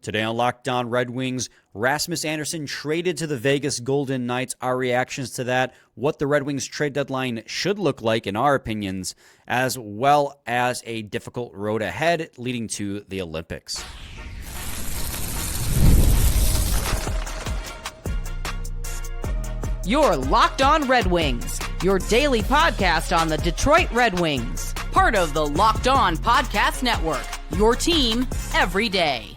Today on Locked On Red Wings, Rasmus Andersson traded to the Vegas Golden Knights. Our reactions to that, what the Red Wings trade deadline should look like in our opinions, as well as a difficult road ahead leading to the Olympics. You're Locked On Red Wings, your daily podcast on the Detroit Red Wings. Part of the Locked On Podcast Network, your team every day.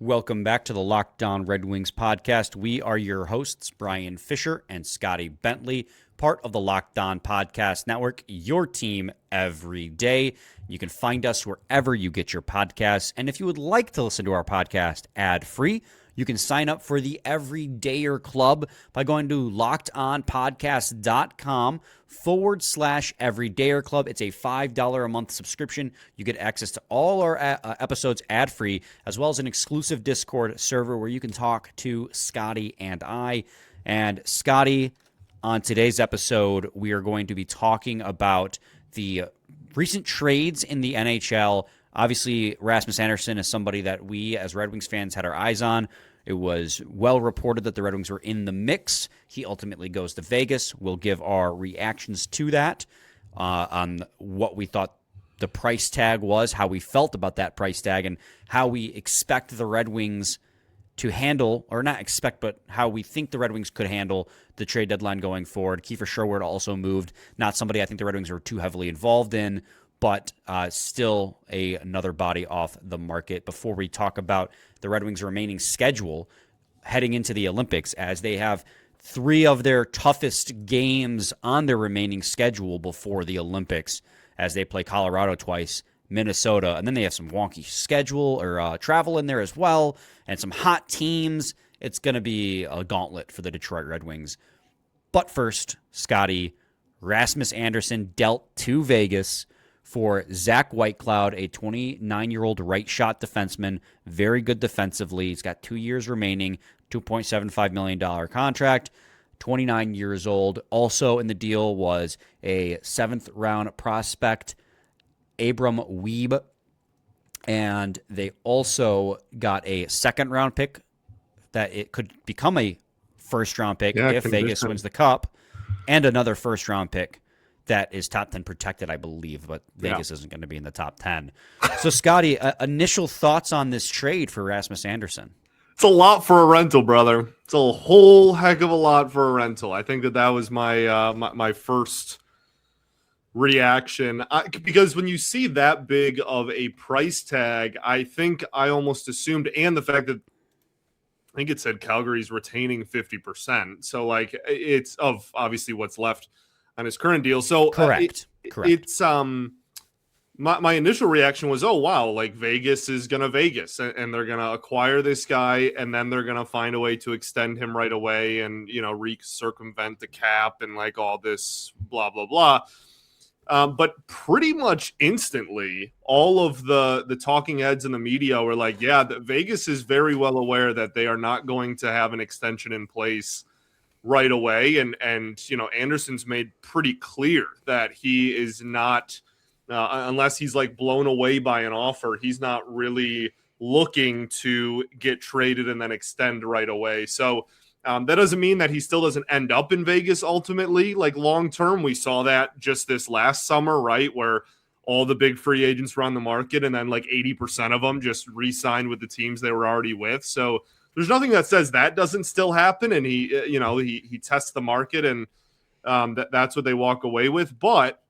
Welcome back to the Locked On Red Wings podcast. We are your hosts, Brian Fisher and Scotty Bentley, part of the Locked On Podcast Network, your team every day. You can find us wherever you get your podcasts. And if you would like to listen to our podcast ad-free, you can sign up for the Everydayer Club by going to lockedonpodcast.com/Everydayer Club. It's a $5 a month subscription. You get access to all our episodes ad-free, as well as an exclusive Discord server where you can talk to Scotty and I. And Scotty, on today's episode, we are going to be talking about the recent trades in the NHL. Obviously, Rasmus Andersson is somebody that we as Red Wings fans had our eyes on. It was well reported that the Red Wings were in the mix. He ultimately goes to Vegas. We'll give our reactions to that on what we thought the price tag was, how we felt about that price tag, and how we expect the Red Wings to handle, or not expect, but how we think the Red Wings could handle the trade deadline going forward. Kiefer Sherwood also moved. Not somebody I think the Red Wings were too heavily involved in, but still another body off the market. Before we talk about the Red Wings' remaining schedule heading into the Olympics, as they have three of their toughest games on their remaining schedule before the Olympics, as they play Colorado twice, Minnesota, and then they have some wonky schedule or travel in there as well, and some hot teams. It's going to be a gauntlet for the Detroit Red Wings. But first, Scotty, Rasmus Andersson dealt to Vegas for Zach Whitecloud, a 29-year-old right-shot defenseman, very good defensively. He's got 2 years remaining, $2.75 million contract, 29 years old. Also in the deal was a seventh-round prospect, Abram Wiebe, and they also got a second-round pick that it could become a first-round pick if Vegas wins the Cup, and another first-round pick that is top 10 protected, I believe, but Vegas isn't going to be in the top 10. So, Scotty, initial thoughts on this trade for Rasmus Andersson? It's a lot for a rental, brother. It's a whole heck of a lot for a rental. I think that was my my first reaction. Because when you see that big of a price tag, I think I almost assumed, and the fact that I think it said Calgary's retaining 50%. So, like, it's of obviously what's left on his current deal. So correct. It's my initial reaction was, oh wow, like Vegas is gonna Vegas and they're gonna acquire this guy and then they're gonna find a way to extend him right away and circumvent the cap and like all this blah blah blah. But pretty much instantly, all of the talking heads in the media were like, yeah, Vegas is very well aware that they are not going to have an extension in place right away, and Andersson's made pretty clear that he is not, unless he's like blown away by an offer, he's not really looking to get traded and then extend right away. So that doesn't mean that he still doesn't end up in Vegas ultimately, like long term. We saw that just this last summer, right, where all the big free agents were on the market and then like 80% of them just re-signed with the teams they were already with. So there's nothing that says that doesn't still happen, and he tests the market, and that's what they walk away with. But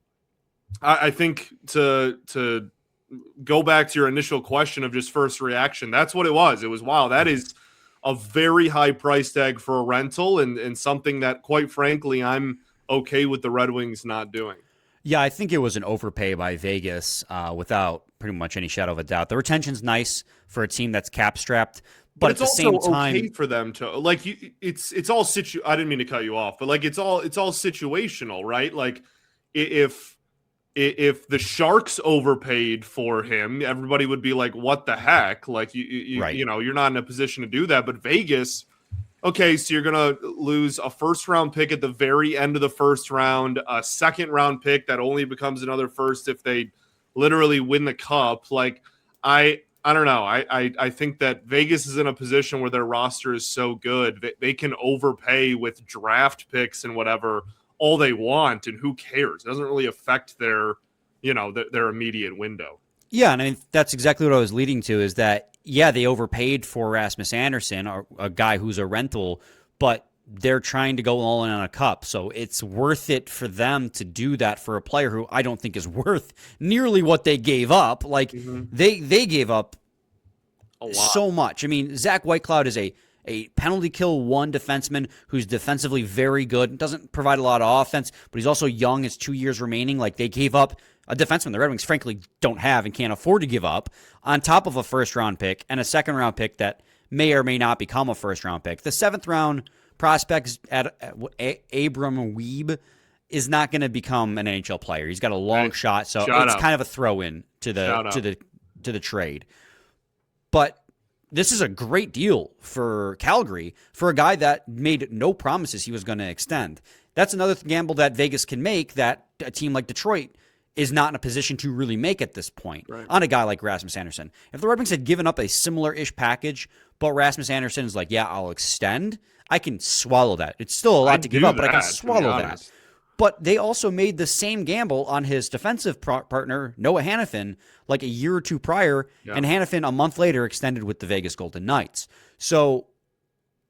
I think to go back to your initial question of just first reaction, that's what it was. It was, wow, that is a very high price tag for a rental, and something that, quite frankly, I'm okay with the Red Wings not doing. Yeah, I think it was an overpay by Vegas without pretty much any shadow of a doubt. The retention's nice for a team that's cap-strapped. But it's at the same time, okay for them to like. It's all I didn't mean to cut you off, but like it's all situational, right? Like if the Sharks overpaid for him, everybody would be like, "What the heck?" Like right. You're not in a position to do that. But Vegas, okay, so you're gonna lose a first round pick at the very end of the first round, a second round pick that only becomes another first if they literally win the cup. Like I don't know. I think that Vegas is in a position where their roster is so good. They can overpay with draft picks and whatever all they want, and who cares? It doesn't really affect their, their immediate window. Yeah, and I mean, that's exactly what I was leading to, is that, yeah, they overpaid for Rasmus Andersson, a guy who's a rental, but they're trying to go all in on a cup. So it's worth it for them to do that for a player who I don't think is worth nearly what they gave up. Like, they gave up a lot. So much. I mean, Zach Whitecloud is a penalty kill one defenseman who's defensively very good, doesn't provide a lot of offense, but he's also young, has 2 years remaining. Like, they gave up a defenseman the Red Wings frankly don't have and can't afford to give up, on top of a first-round pick and a second-round pick that may or may not become a first-round pick. The seventh-round prospect at Abram Weeb is not going to become an NHL player. He's got a long shot, so it's kind of a throw-in to the trade. But this is a great deal for Calgary for a guy that made no promises he was going to extend. That's another gamble that Vegas can make that a team like Detroit is not in a position to really make at this point on a guy like Rasmus Andersson. If the Red Wings had given up a similar-ish package, but Rasmus Andersson is like, yeah, I'll extend, I can swallow that. It's still a lot to give up, but I can swallow that. But they also made the same gamble on his defensive partner, Noah Hanifin, like a year or two prior, and Hanifin a month later extended with the Vegas Golden Knights. So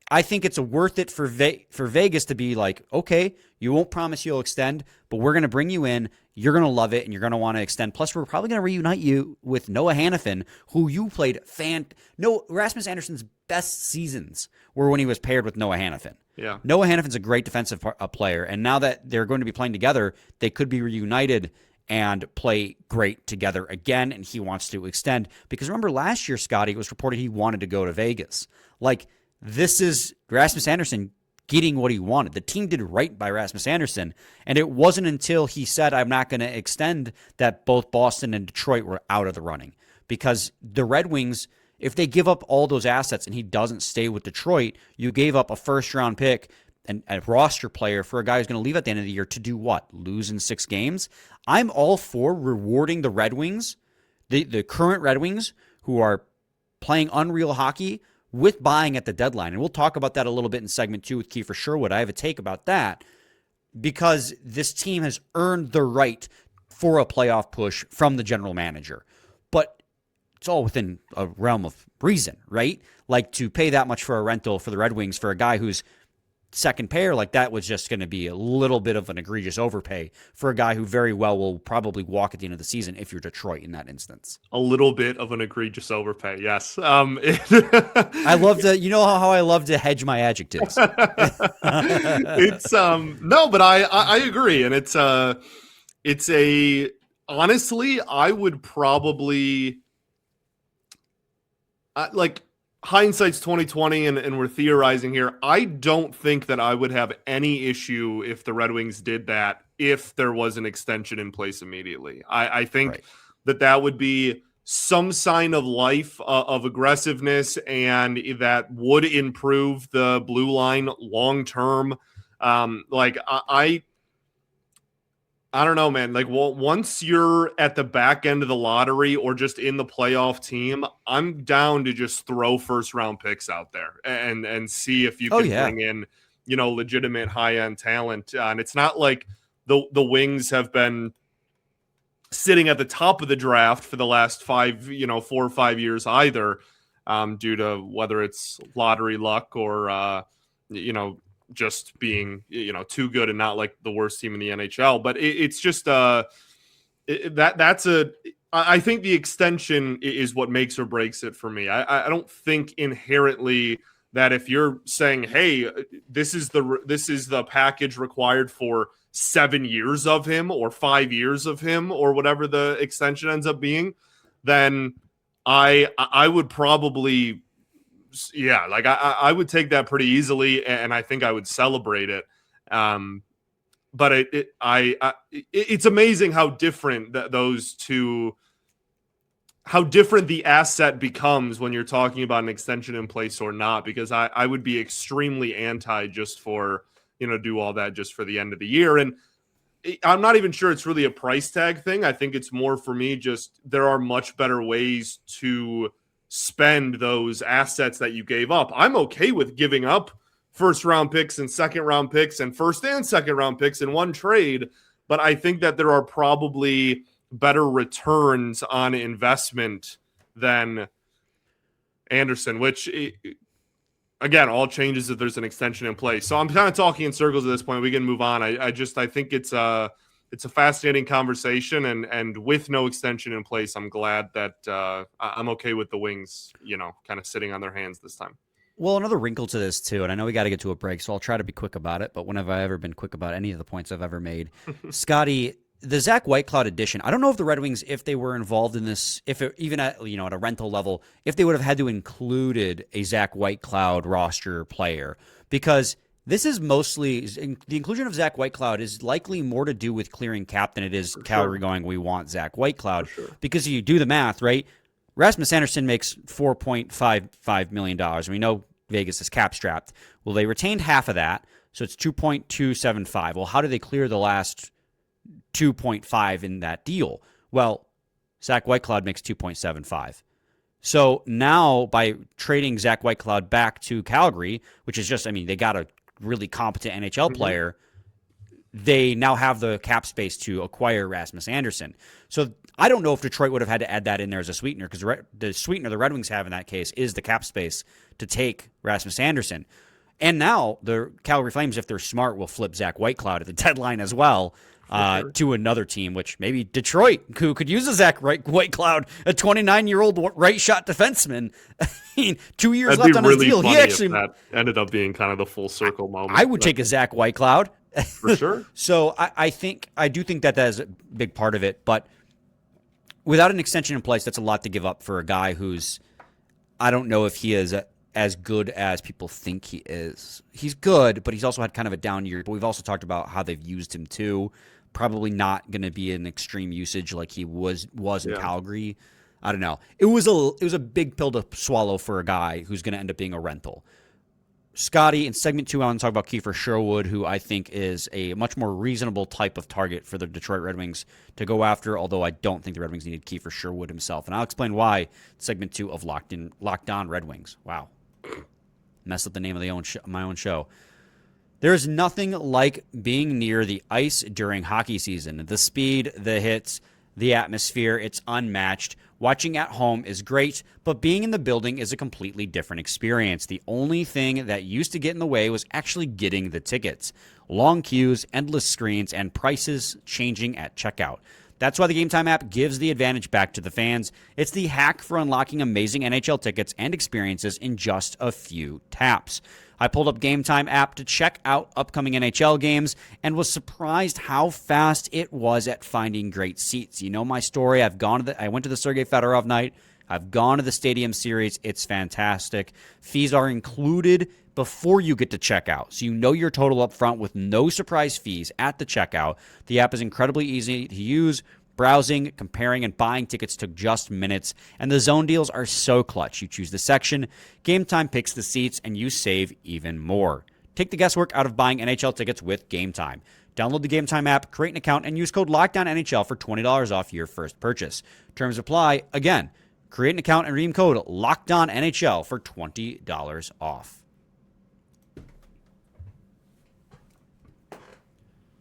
I think it's worth it for Vegas to be like, okay, you won't promise you'll extend, but we're going to bring you in. You're going to love it, and you're going to want to extend. Plus, we're probably going to reunite you with Noah Hanifin, who you played Rasmus Andersson's best seasons were when he was paired with Noah Hanifin. Yeah. Noah Hanifin's a great defensive player, and now that they're going to be playing together, they could be reunited and play great together again, and he wants to extend. Because remember last year, Scotty, it was reported he wanted to go to Vegas. Like, this is Rasmus Andersson getting what he wanted. The team did right by Rasmus Andersson, and it wasn't until he said, I'm not going to extend, that both Boston and Detroit were out of the running. Because the Red Wings, if they give up all those assets and he doesn't stay with Detroit, you gave up a first-round pick and a roster player for a guy who's going to leave at the end of the year to do what? Lose in 6 games? I'm all for rewarding the Red Wings, the current Red Wings, who are playing unreal hockey, with buying at the deadline. And we'll talk about that a little bit in segment 2 with Kiefer Sherwood. I have a take about that because this team has earned the right for a playoff push from the general manager. But it's all within a realm of reason, right? Like, to pay that much for a rental for the Red Wings for a guy who's second pair, like, that was just going to be a little bit of an egregious overpay for a guy who very well will probably walk at the end of the season if you're Detroit in that instance. A little bit of an egregious overpay, yes. I love to, you know how I love to hedge my adjectives. It's no, but I agree, and it's a honestly, I would probably like, hindsight's 2020, and we're theorizing here. I don't think that I would have any issue if the Red Wings did that if there was an extension in place immediately. I think that would be some sign of life, of aggressiveness, and that would improve the blue line long term. I don't know, man. Like, well, once you're at the back end of the lottery or just in the playoff team, I'm down to just throw first-round picks out there and see if you can bring in, legitimate high-end talent. And it's not like the Wings have been sitting at the top of the draft for the last 4 or 5 years either, due to whether it's lottery luck or, just being too good and not like the worst team in the NHL. But it's just I think the extension is what makes or breaks it for me. I don't think inherently that if you're saying, hey, this is the package required for 7 years of him or 5 years of him or whatever the extension ends up being, then I would probably, like I would take that pretty easily, and I think I would celebrate it. But it's amazing how different those two, how different the asset becomes when you're talking about an extension in place or not. Because I would be extremely anti just for do all that just for the end of the year, and I'm not even sure it's really a price tag thing. I think it's more for me just there are much better ways to spend those assets that you gave up. I'm okay with giving up first round picks and second round picks and first and second round picks in one trade, but I think that there are probably better returns on investment than Andersson, which again, all changes if there's an extension in place. So I'm kind of talking in circles at this point. We can move on. I think it's a fascinating conversation, and with no extension in place, I'm glad that I'm okay with the Wings, kind of sitting on their hands this time. Well, another wrinkle to this too, and I know we got to get to a break, so I'll try to be quick about it. But when have I ever been quick about any of the points I've ever made? Scotty, the Zach Whitecloud edition, I don't know if the Red Wings, if they were involved in this, even at a rental level, if they would have had to included a Zach Whitecloud roster player, because this is mostly the inclusion of Zach Whitecloud is likely more to do with clearing cap than it is Calgary going, we want Zach Whitecloud. Because if you do the math, right? Rasmus Andersson makes $4.55 million. And we know Vegas is cap strapped. Well, they retained half of that, so it's $2.275. Well, how do they clear the last 2.5 in that deal? Well, Zach Whitecloud makes 2.75. So now by trading Zach Whitecloud back to Calgary, which is just, they got a really competent NHL player, they now have the cap space to acquire Rasmus Andersson. So I don't know if Detroit would have had to add that in there as a sweetener, because the sweetener the Red Wings have in that case is the cap space to take Rasmus Andersson. And now the Calgary Flames, if they're smart, will flip Zach Whitecloud at the deadline as well to another team, which maybe Detroit, who could use a Zach Whitecloud, a 29-year-old right shot defenseman. 2 years left on his deal. He actually that ended up being kind of the full circle moment. I would take a Zach Whitecloud. For sure. So I do think that is a big part of it, but without an extension in place, that's a lot to give up for a guy who's, I don't know if he is as good as people think he is. He's good, but he's also had kind of a down year. But we've also talked about how they've used him too. Probably not going to be an extreme usage like he was in Calgary. I don't know. It was a big pill to swallow for a guy who's going to end up being a rental. Scotty, in segment 2, I want to talk about Kiefer Sherwood, who I think is a much more reasonable type of target for the Detroit Red Wings to go after, although I don't think the Red Wings needed Kiefer Sherwood himself. And I'll explain why in segment 2 of Locked On Red Wings. Wow. Messed up the name of my own show. There is nothing like being near the ice during hockey season. The speed, the hits, the atmosphere, it's unmatched. Watching at home is great, but being in the building is a completely different experience. The only thing that used to get in the way was actually getting the tickets. Long queues, endless screens, and prices changing at checkout. That's why the GameTime app gives the advantage back to the fans. It's the hack for unlocking amazing NHL tickets and experiences in just a few taps. I pulled up GameTime app to check out upcoming NHL games and was surprised how fast it was at finding great seats. You know my story. I went to the Sergei Fedorov night. I've gone to the Stadium Series. It's fantastic. Fees are included before you get to checkout, so you know your total up front with no surprise fees at the checkout. The app is incredibly easy to use. Browsing, comparing, and buying tickets took just minutes, and the zone deals are so clutch. You choose the section, GameTime picks the seats, and you save even more. Take the guesswork out of buying NHL tickets with GameTime. Download the GameTime app, create an account, and use code LOCKDOWNNHL for $20 off your first purchase. Terms apply. Again, create an account and redeem code LOCKDOWNNHL for $20 off.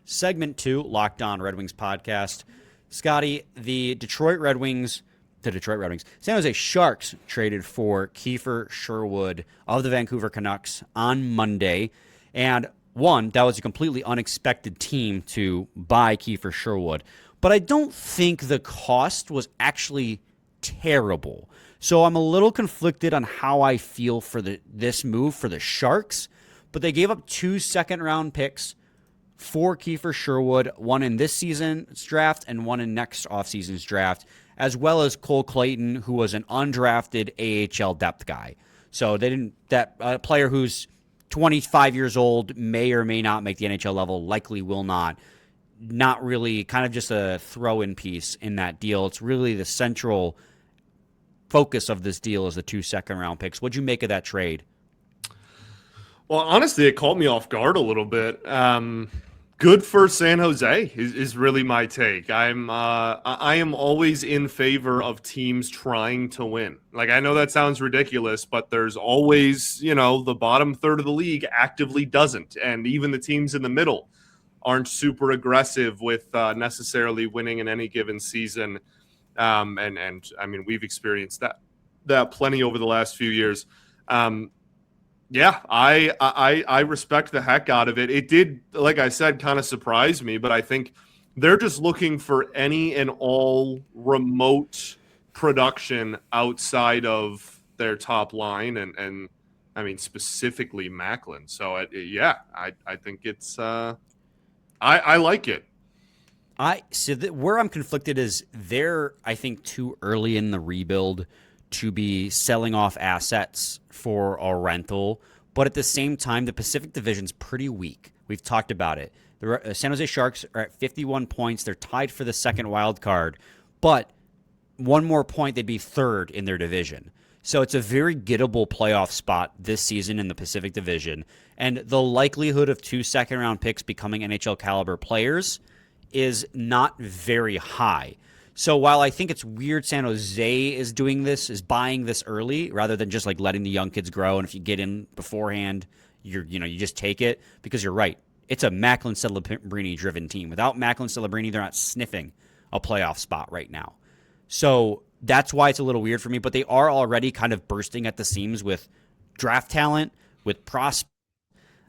Segment 2, Locked On Red Wings podcast. Scotty, the Detroit Red Wings, San Jose Sharks traded for Kiefer Sherwood of the Vancouver Canucks on Monday. And one, that was a completely unexpected team to buy Kiefer Sherwood. But I don't think the cost was actually terrible. So I'm a little conflicted on how I feel for this move for the Sharks. But they gave up 2 second-round picks for Kiefer Sherwood, one in this season's draft and one in next offseason's draft, as well as Cole Clayton, who was an undrafted AHL depth guy. So they didn't that player who's 25 years old may or may not make the NHL level, likely will not. Not really, kind of just a throw-in piece in that deal. It's really the central focus of this deal is the 2 second-round picks. What'd you make of that trade? Well, honestly, it caught me off guard a little bit. Good for San Jose is really my take. I am always in favor of teams trying to win. Like, I know that sounds ridiculous, but there's always, the bottom third of the league actively doesn't. And even the teams in the middle aren't super aggressive with necessarily winning in any given season. And I mean, we've experienced that plenty over the last few years. Yeah, I respect the heck out of it. It did, like I said, kind of surprise me, but I think they're just looking for any and all remote production outside of their top line, and I mean specifically Macklin. So I think it's I like it. Where I'm conflicted is they're, I think, too early in the rebuild to be selling off assets for a rental. But at the same time, the Pacific Division's pretty weak. We've talked about it. The San Jose Sharks are at 51 points. They're tied for the second wild card. But one more point, they'd be third in their division. So it's a very gettable playoff spot this season in the Pacific Division. And the likelihood of 2 second-round picks becoming NHL caliber players is not very high. So while I think it's weird San Jose is is buying this early rather than just like letting the young kids grow, and if you get in beforehand, you just take it, because you're right. It's a Macklin Celebrini driven team. Without Macklin Celebrini, they're not sniffing a playoff spot right now. So that's why it's a little weird for me, but they are already kind of bursting at the seams with draft talent, with prospects.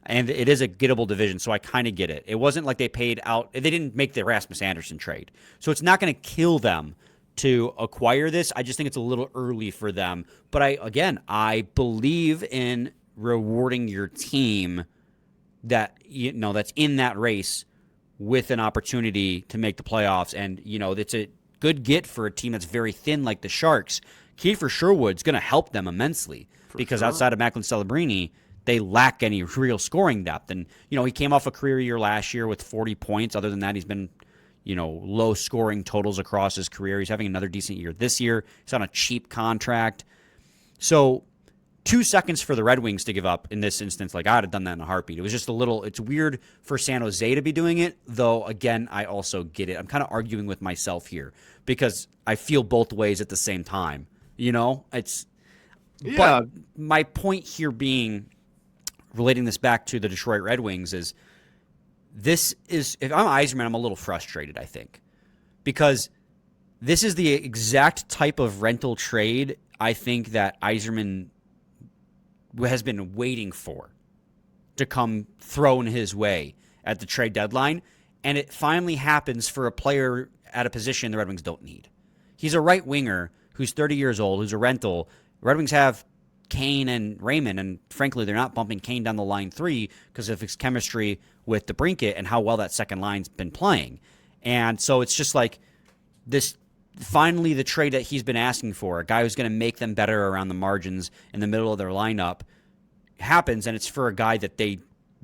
And it is a gettable division, so I kind of get it. It wasn't like they paid out. They didn't make the Rasmus Andersson trade. So it's not going to kill them to acquire this. I just think it's a little early for them. But I believe in rewarding your team that, that's in that race with an opportunity to make the playoffs. And, it's a good get for a team that's very thin like the Sharks. Kiefer Sherwood's going to help them immensely because outside of Macklin Celebrini, they lack any real scoring depth. And, he came off a career year last year with 40 points. Other than that, he's been, low scoring totals across his career. He's having another decent year this year. He's on a cheap contract. So 2 seconds for the Red Wings to give up in this instance, like, I'd have done that in a heartbeat. It was just it's weird for San Jose to be doing it, though, again, I also get it. I'm kind of arguing with myself here because I feel both ways at the same time. But my point here being, relating this back to the Detroit Red Wings, is if I'm Yzerman, I'm a little frustrated, I think, because this is the exact type of rental trade I think that Yzerman has been waiting for to come thrown his way at the trade deadline, and it finally happens for a player at a position the Red Wings don't need. He's a right winger who's 30 years old, who's a rental. The Red Wings have Kane and Raymond, and frankly, they're not bumping Kane down the line 3 because of his chemistry with DeBrincat and how well that second line's been playing. And so it's just like this, finally the trade that he's been asking for, a guy who's going to make them better around the margins in the middle of their lineup, happens, and it's for a guy that they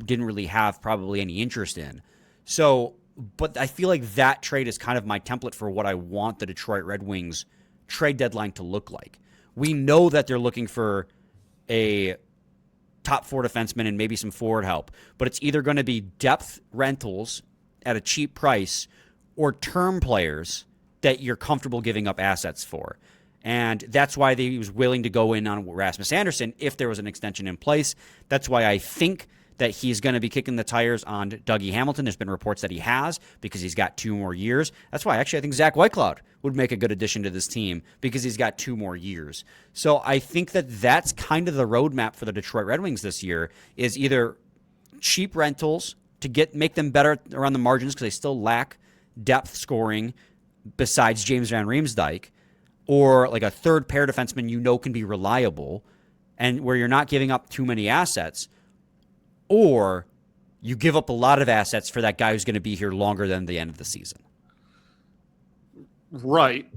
didn't really have probably any interest in. So, but I feel like that trade is kind of my template for what I want the Detroit Red Wings trade deadline to look like. We know that they're looking for a top 4 defenseman and maybe some forward help, but it's either going to be depth rentals at a cheap price or term players that you're comfortable giving up assets for. And that's why he was willing to go in on Rasmus Andersson if there was an extension in place. That's why I think that he's going to be kicking the tires on Dougie Hamilton. There's been reports that he has, because he's got 2 more years. That's why actually I think Zach Whitecloud would make a good addition to this team, because he's got 2 more years. So I think that that's kind of the roadmap for the Detroit Red Wings this year, is either cheap rentals to make them better around the margins because they still lack depth scoring besides James Van Riemsdyk, or like a third pair defenseman can be reliable and where you're not giving up too many assets, or you give up a lot of assets for that guy who's going to be here longer than the end of the season. Right.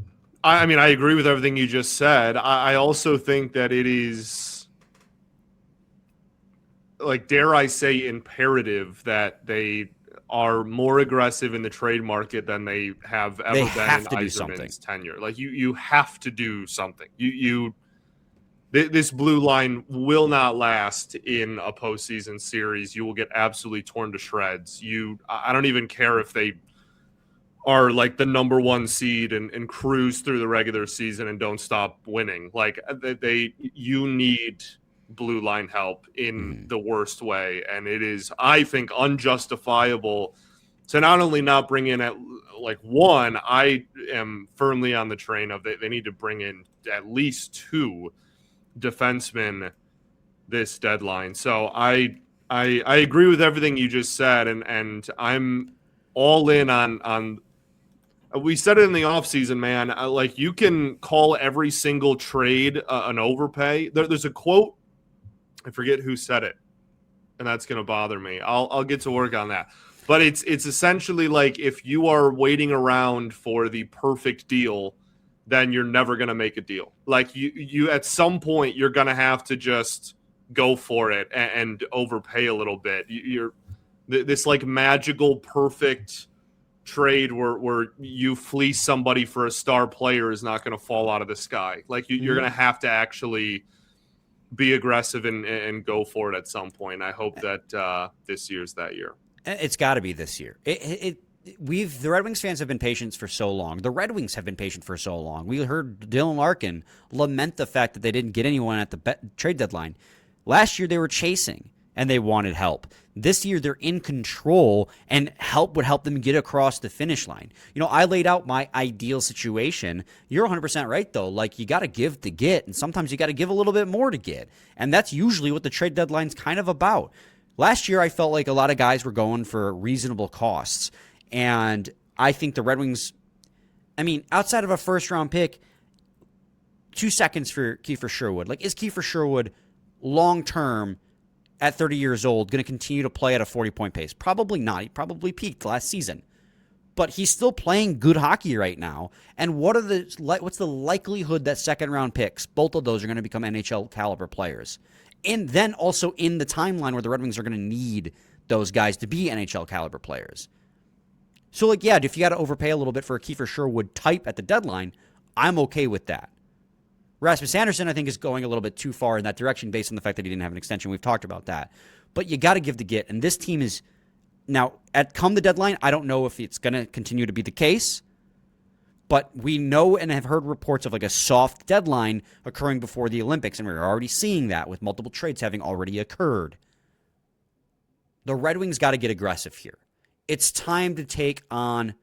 I mean, I agree with everything you just said. I also think that it is, like, dare I say, imperative that they are more aggressive in the trade market than they have ever been in Yzerman's tenure. Like, you have to do something. this blue line will not last in a postseason series. You will get absolutely torn to shreds. I don't even care if they are like the number one seed and cruise through the regular season and don't stop winning. Like you need blue line help in the worst way. And it is, I think, unjustifiable to not only not bring in at like one. I am firmly on the train of they need to bring in at least two defensemen this deadline. So I agree with everything you just said, and I'm all in on we said it in the offseason, man. Like, you can call every single trade an overpay. There's a quote, I forget who said it, and that's going to bother me. I'll get to work on that. But it's essentially like, if you are waiting around for the perfect deal, then you're never going to make a deal. Like, you at some point, you're going to have to just go for it and overpay a little bit. You're this like magical perfect trade where you fleece somebody for a star player is not going to fall out of the sky. Like, you're going to have to actually be aggressive and go for it at some point. I hope that this year's that year. It's got to be this year. The Red Wings fans have been patient for so long. The Red Wings have been patient for so long. We heard Dylan Larkin lament the fact that they didn't get anyone at the trade deadline. Last year they were chasing and they wanted help. This year they're in control, and help would help them get across the finish line. You know, I laid out my ideal situation. You're 100% right, though. Like, you got to give to get, and sometimes you got to give a little bit more to get. And that's usually what the trade deadline's kind of about. Last year I felt like a lot of guys were going for reasonable costs, and I think the Red Wings, I mean, outside of a first-round pick, 2 seconds for Kiefer Sherwood. Like, is Kiefer Sherwood long-term at 30 years old going to continue to play at a 40-point pace? Probably not. He probably peaked last season. But he's still playing good hockey right now. And what's the likelihood that second-round picks, both of those, are going to become NHL-caliber players? And then also in the timeline where the Red Wings are going to need those guys to be NHL-caliber players. So, like, yeah, if you got to overpay a little bit for a Kiefer Sherwood type at the deadline, I'm okay with that. Rasmus Andersson, I think, is going a little bit too far in that direction based on the fact that he didn't have an extension. We've talked about that. But you got to give the get. And this team is now, come the deadline, I don't know if it's going to continue to be the case. But we know and have heard reports of like a soft deadline occurring before the Olympics. And we're already seeing that with multiple trades having already occurred. The Red Wings got to get aggressive here. It's time to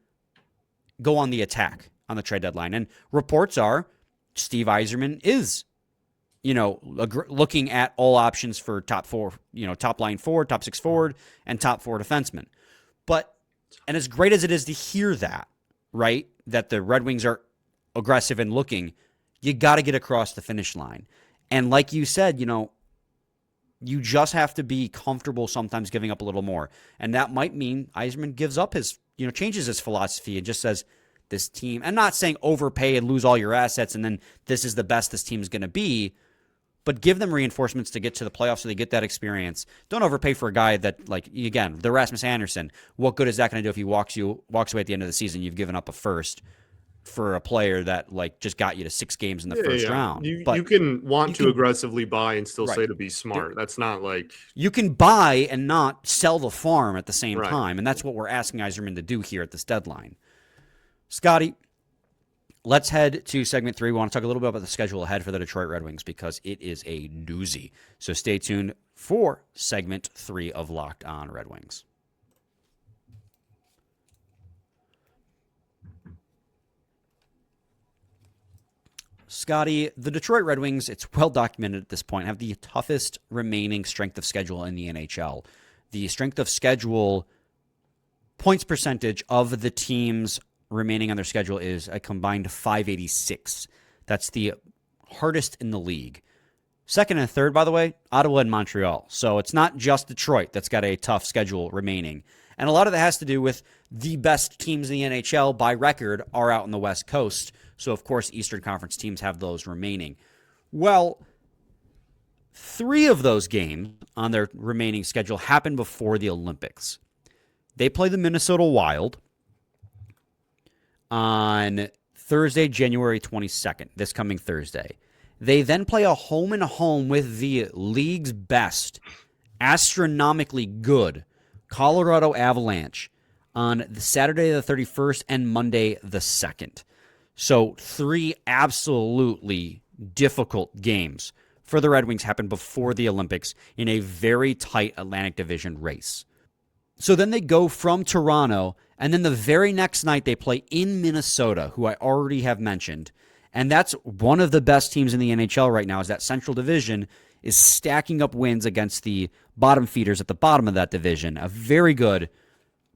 go on the attack on the trade deadline. And reports are Steve Yzerman is, looking at all options for top four, top line forward, top six forward, and top four defensemen. And as great as it is to hear that, right, that the Red Wings are aggressive and looking, you got to get across the finish line. And like you said, you just have to be comfortable sometimes giving up a little more. And that might mean Yzerman gives up changes his philosophy and just says, this team, I'm not saying overpay and lose all your assets and then this is the best this team is going to be, but give them reinforcements to get to the playoffs so they get that experience. Don't overpay for a guy that, like, again, the Rasmus Andersson, what good is that going to do if he walks away at the end of the season? You've given up a first for a player that, like, just got you to 6 games in the first round. You can want to aggressively buy and still say to be smart. That's not like... You can buy and not sell the farm at the same time, and that's what we're asking Yzerman to do here at this deadline. Scotty, let's head to segment 3. We want to talk a little bit about the schedule ahead for the Detroit Red Wings because it is a doozy. So stay tuned for segment 3 of Locked On Red Wings. Scotty, the Detroit Red Wings, it's well documented at this point, have the toughest remaining strength of schedule in the NHL. The strength of schedule points percentage of the teams remaining on their schedule is a combined 586. That's the hardest in the league. Second and third, by the way, Ottawa and Montreal. So it's not just Detroit that's got a tough schedule remaining. And a lot of that has to do with the best teams in the NHL by record are out on the West Coast. So, of course, Eastern Conference teams have those remaining. Well, 3 of those games on their remaining schedule happened before the Olympics. They play the Minnesota Wild on Thursday, January 22nd, this coming Thursday. They then play a home and home with the league's best, astronomically good Colorado Avalanche on Saturday the 31st and Monday the 2nd. So 3 absolutely difficult games for the Red Wings happen before the Olympics in a very tight Atlantic Division race. So then they go from Toronto, and then the very next night they play in Minnesota, who I already have mentioned. And that's one of the best teams in the NHL right now, is that Central Division is stacking up wins against the bottom feeders at the bottom of that division. A very good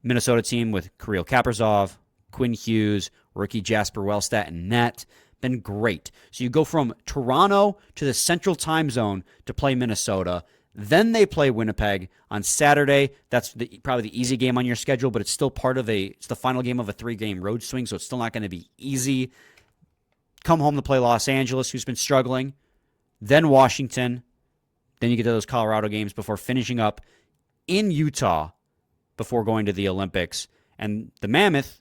Minnesota team with Kirill Kaprizov, Quinn Hughes, rookie Jasper Wellstat, and net. Been great. So you go from Toronto to the Central Time Zone to play Minnesota. Then they play Winnipeg on Saturday. That's probably the easy game on your schedule, but it's still it's the final game of a 3-game road swing, so it's still not going to be easy. Come home to play Los Angeles, who's been struggling. Then Washington. Then you get to those Colorado games before finishing up in Utah before going to the Olympics. And the Mammoth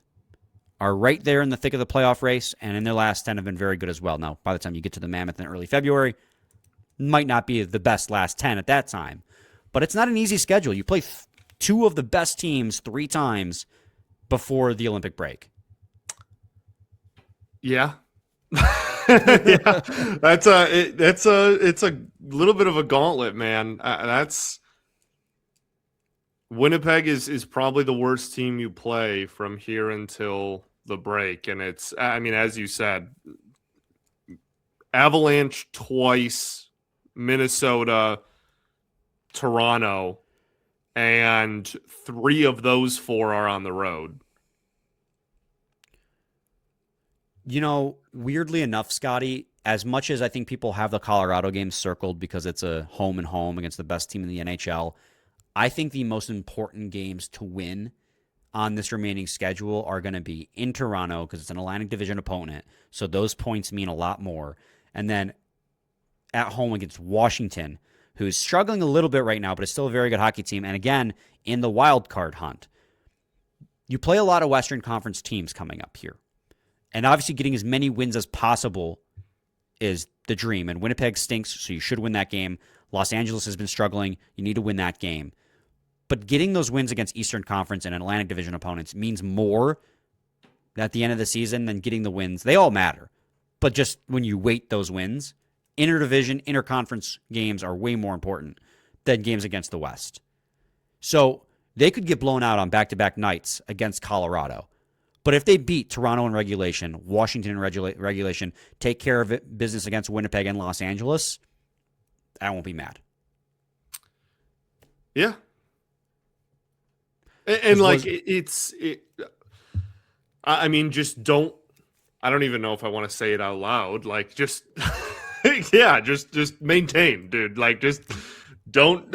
are right there in the thick of the playoff race, and in their last 10 have been very good as well. Now, by the time you get to the Mammoth in early February, might not be the best last 10 at that time. But it's not an easy schedule. You play 2 of the best teams 3 times before the Olympic break. Yeah. Yeah. It's a little bit of a gauntlet, man. Winnipeg is probably the worst team you play from here until the break. And it's, I mean, as you said, Avalanche twice, Minnesota, Toronto, and 3 of those 4 are on the road. You know, weirdly enough, Scotty, as much as I think people have the Colorado game circled because it's a home and home against the best team in the NHL, I think the most important games to win on this remaining schedule are going to be in Toronto because it's an Atlantic Division opponent, so those points mean a lot more. And then at home against Washington, who's struggling a little bit right now, but is still a very good hockey team. And again, in the wild card hunt, you play a lot of Western Conference teams coming up here. And obviously getting as many wins as possible is the dream. And Winnipeg stinks, so you should win that game. Los Angeles has been struggling. You need to win that game. But getting those wins against Eastern Conference and Atlantic Division opponents means more at the end of the season than getting the wins. They all matter. But just when you weight those wins, interdivision, interconference games are way more important than games against the West. So they could get blown out on back-to-back nights against Colorado. But if they beat Toronto in regulation, Washington in regulation, take care of business against Winnipeg and Los Angeles, I won't be mad. Yeah. And like, I mean, just don't, I don't even know if I want to say it out loud. Like, just, yeah, just maintain, dude. Like, just don't,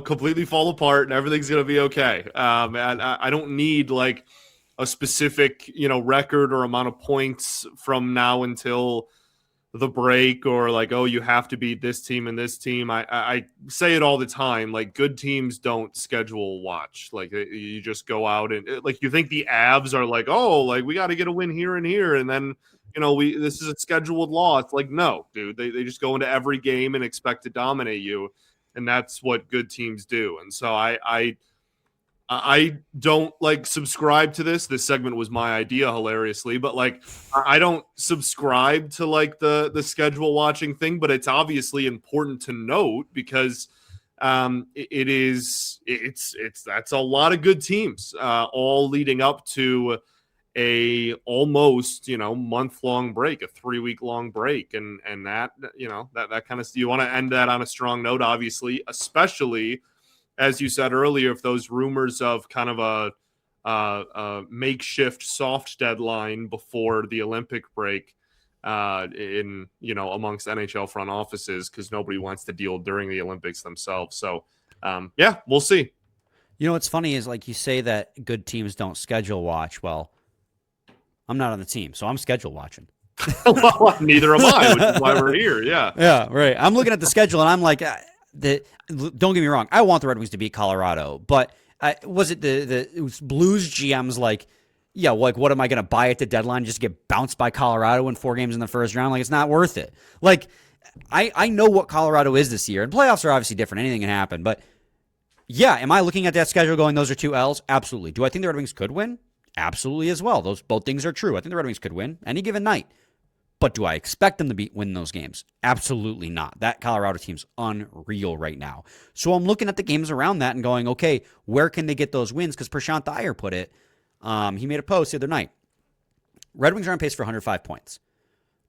completely fall apart and everything's going to be okay. And I don't need like a specific, record or amount of points from now until the break, or like, oh, you have to beat this team and this team. I say it all the time. Like, good teams don't schedule watch. Like, you just go out and like, you think the Avs are like, oh, like we got to get a win here and here, and then this is a scheduled loss. Like, no, dude, they just go into every game and expect to dominate you, and that's what good teams do. And so I don't like subscribe to this. This segment was my idea, hilariously, but like I don't subscribe to like the schedule watching thing, but it's obviously important to note because it's that's a lot of good teams all leading up to a almost month-long break, a 3-week-long break, and that that kind of, you want to end that on a strong note, obviously, especially as you said earlier, if those rumors of kind of a makeshift soft deadline before the Olympic break in amongst NHL front offices, because nobody wants to deal during the Olympics themselves. So yeah, we'll see. What's funny is, like, you say that good teams don't schedule watch. Well, I'm not on the team, so I'm schedule watching. Well, neither am I, which is why we're here. Yeah. Yeah, right. I'm looking at the schedule and I'm like, don't get me wrong, I want the Red Wings to beat Colorado, but was it it was Blues GM's like, yeah, like, what am I going to buy at the deadline just to get bounced by Colorado in 4 games in the first round? Like, it's not worth it. Like, I know what Colorado is this year, and playoffs are obviously different. Anything can happen, but yeah, am I looking at that schedule going, those are 2 L's? Absolutely. Do I think the Red Wings could win? Absolutely as well. Those both things are true. I think the Red Wings could win any given night. But do I expect them to win those games? Absolutely not. That Colorado team's unreal right now. So I'm looking at the games around that and going, okay, where can they get those wins? Because Prashant Iyer put it, he made a post the other night. Red Wings are on pace for 105 points.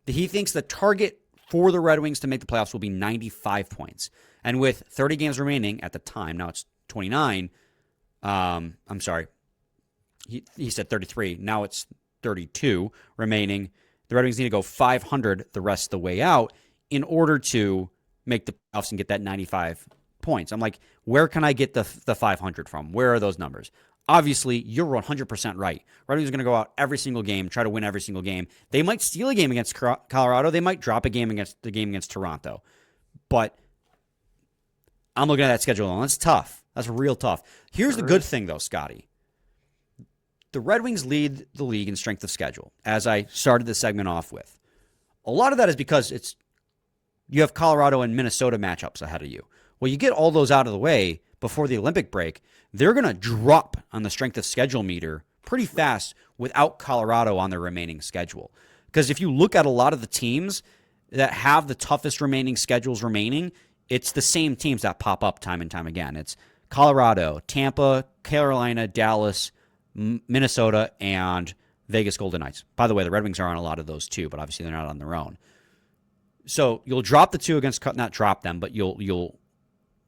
He thinks the target for the Red Wings to make the playoffs will be 95 points. And with 30 games remaining at the time, now it's 29, I'm sorry, he said 33, now it's 32 remaining. The Red Wings need to go 500 the rest of the way out in order to make the playoffs and get that 95 points. I'm like, where can I get the 500 from? Where are those numbers? Obviously, you're 100% right. Red Wings are going to go out every single game, try to win every single game. They might steal a game against Colorado. They might drop a game against Toronto. But I'm looking at that schedule, and that's tough. That's real tough. Here's the good thing, though, Scotty. The Red Wings lead the league in strength of schedule, as I started the segment off with. A lot of that is because you have Colorado and Minnesota matchups ahead of you. Well, you get all those out of the way before the Olympic break, they're going to drop on the strength of schedule meter pretty fast without Colorado on their remaining schedule. Because if you look at a lot of the teams that have the toughest remaining schedules remaining, it's the same teams that pop up time and time again. It's Colorado, Tampa, Carolina, Dallas, Minnesota, and Vegas Golden Knights. By the way, the Red Wings are on a lot of those too, but obviously they're not on their own. So you'll drop the two against, not drop them, but you'll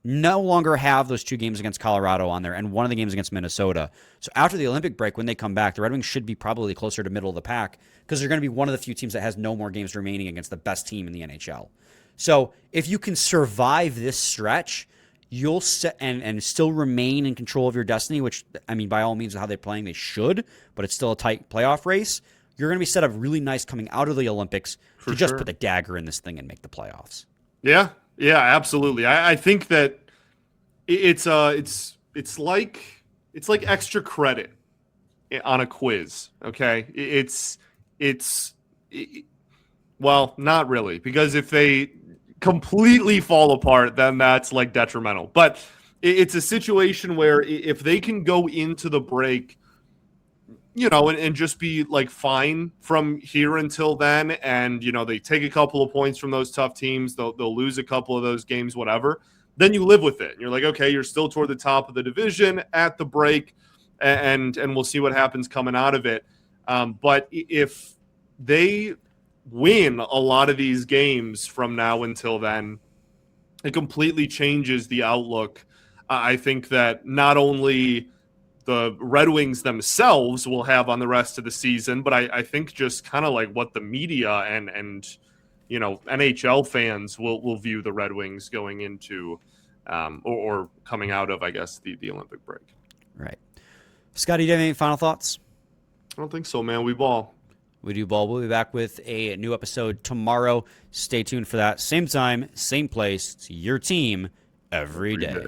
no longer have those 2 games against Colorado on there and one of the games against Minnesota. So after the Olympic break, when they come back, the Red Wings should be probably closer to middle of the pack because they're going to be one of the few teams that has no more games remaining against the best team in the NHL. So if you can survive this stretch, you'll set and still remain in control of your destiny, which, I mean, by all means, how they're playing, they should, but it's still a tight playoff race. You're going to be set up really nice coming out of the Olympics to just put the dagger in this thing and make the playoffs. Yeah, absolutely. I think that it's like extra credit on a quiz. Okay, well, not really, because if they completely fall apart, then that's like detrimental. But it's a situation where if they can go into the break, and just be like fine from here until then, and they take a couple of points from those tough teams, they'll lose a couple of those games, whatever, then you live with it. And you're like, okay, you're still toward the top of the division at the break, and we'll see what happens coming out of it. But if they win a lot of these games from now until then, it completely changes the outlook. I think that not only the Red Wings themselves will have on the rest of the season, but I think just kind of like what the media and NHL fans will view the Red Wings going into or coming out of, I guess, the Olympic break. Right. Scotty, do you have any final thoughts? I don't think so, man. We ball. We do ball. We'll be back with a new episode tomorrow. Stay tuned for that. Same time, same place. It's your team every day.